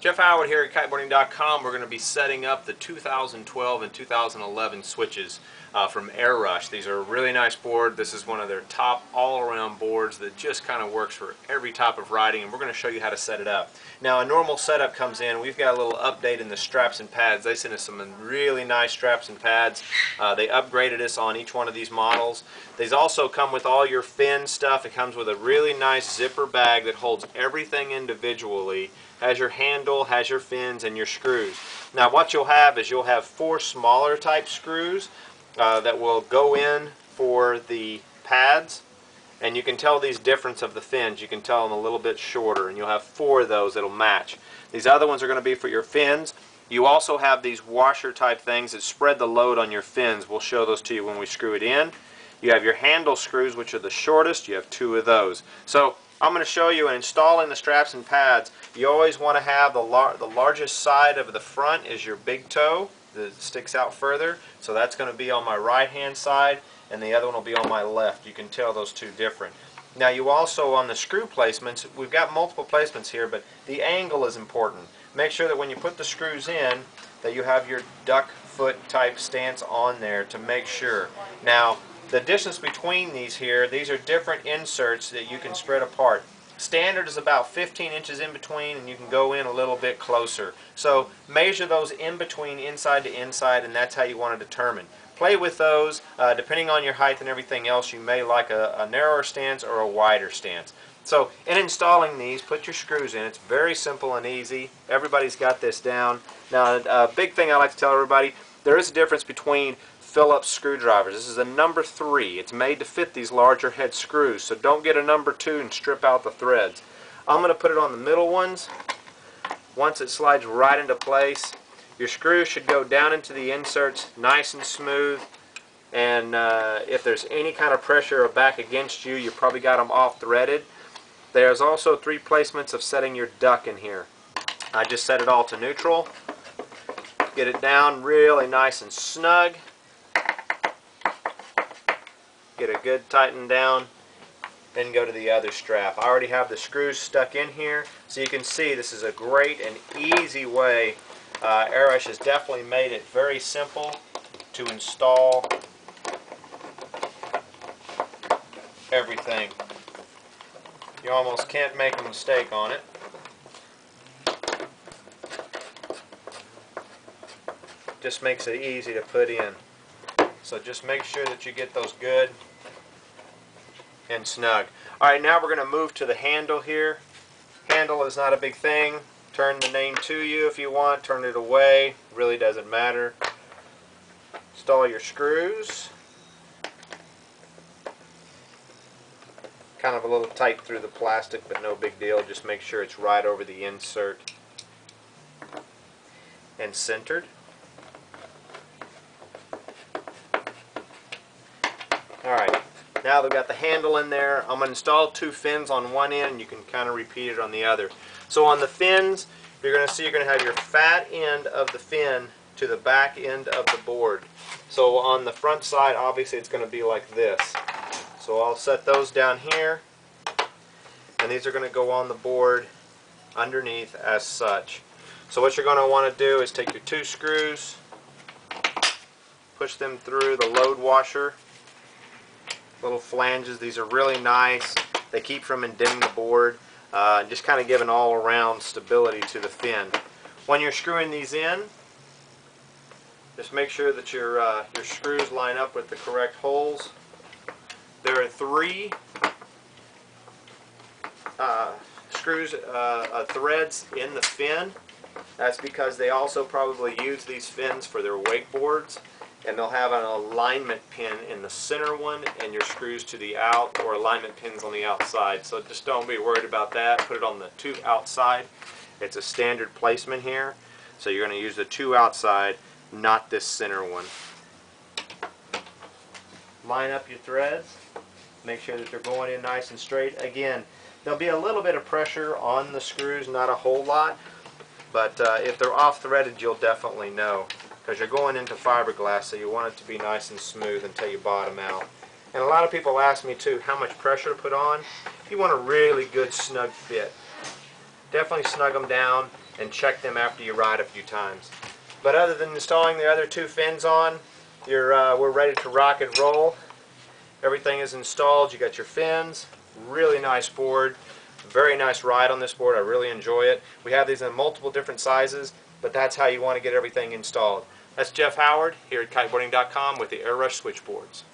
Jeff Howard here at Kiteboarding.com. We're going to be setting up the 2012 and 2011 switches from Airush. These are a really nice board. This is one of their top all-around boards that just kind of works for every type of riding, and we're going to show you how to set it up. Now, a normal setup comes in. We've got a little update in the straps and pads. They sent us some really nice straps and pads. They upgraded us on each one of these models. These also come with all your fin stuff. It comes with a really nice zipper bag that holds everything individually. Has your handle, has your fins, and your screws. Now what you'll have is you'll have 4 smaller type screws that will go in for the pads, and you can tell these difference of the fins. You can tell them a little bit shorter, and you'll have 4 of those that'll match. These other ones are going to be for your fins. You also have these washer type things that spread the load on your fins. We'll show those to you when we screw it in. You have your handle screws, which are the shortest. You have 2 of those. So I'm going to show you in installing the straps and pads. You always want to have the largest side of the front is your big toe that sticks out further. So that's going to be on my right hand side, and the other one will be on my left. You can tell those 2 different. Now you also, on the screw placements, we've got multiple placements here, but the angle is important. Make sure that when you put the screws in that you have your duck foot type stance on there to make sure. Now the distance between these here, these are different inserts that you can spread apart. Standard is about 15 inches in between, and you can go in a little bit closer. So measure those in between, inside to inside, and that's how you want to determine. Play with those. Depending on your height and everything else, you may like a narrower stance or a wider stance. So in installing these, put your screws in. It's very simple and easy. Everybody's got this down. Now a big thing I like to tell everybody, there is a difference between Phillips screwdrivers. This is a number 3. It's made to fit these larger head screws, so don't get a number 2 and strip out the threads. I'm going to put it on the middle ones. Once it slides right into place, your screws should go down into the inserts nice and smooth, and if there's any kind of pressure or back against you, you probably got them off threaded. There's also 3 placements of setting your duck in here. I just set it all to neutral. Get it down really nice and snug. Get a good tighten down, then go to the other strap. I already have the screws stuck in here, so you can see this is a great and easy way. Airush has definitely made it very simple to install everything. You almost can't make a mistake on it. Just makes it easy to put in. So just make sure that you get those good and snug. Alright, now we're going to move to the handle here. Handle is not a big thing. Turn the name to you if you want. Turn it away. Really doesn't matter. Install your screws. Kind of a little tight through the plastic, but no big deal. Just make sure it's right over the insert and centered. Alright, now they've got the handle in there. I'm going to install 2 fins on one end, and you can kind of repeat it on the other. So on the fins, you're going to see you're going to have your fat end of the fin to the back end of the board. So on the front side, obviously it's going to be like this. So I'll set those down here, and these are going to go on the board underneath as such. So what you're going to want to do is take your 2 screws, push them through the load washer. Little flanges. These are really nice. They keep from indenting the board. Just kind of give an all-around stability to the fin. When you're screwing these in, just make sure that your screws line up with the correct holes. There are 3 threads in the fin. That's because they also probably use these fins for their wakeboards. And they'll have an alignment pin in the center one, and your screws to the out, or alignment pins on the outside. So just don't be worried about that. Put it on the 2 outside. It's a standard placement here. So you're going to use the 2 outside, not this center one. Line up your threads. Make sure that they're going in nice and straight. Again, there'll be a little bit of pressure on the screws, not a whole lot. But if they're off threaded, you'll definitely know, because you're going into fiberglass, so you want it to be nice and smooth until you bottom out. And a lot of people ask me too how much pressure to put on. You want a really good snug fit. definitely snug them down and check them after you ride a few times. But other than installing the other two fins on, we're ready to rock and roll. Everything is installed. You got your fins. Really nice board. Very nice ride on this board. I really enjoy it. We have these in multiple different sizes, but that's how you want to get everything installed. That's Jeff Howard here at Kiteboarding.com with the Airush switchboards.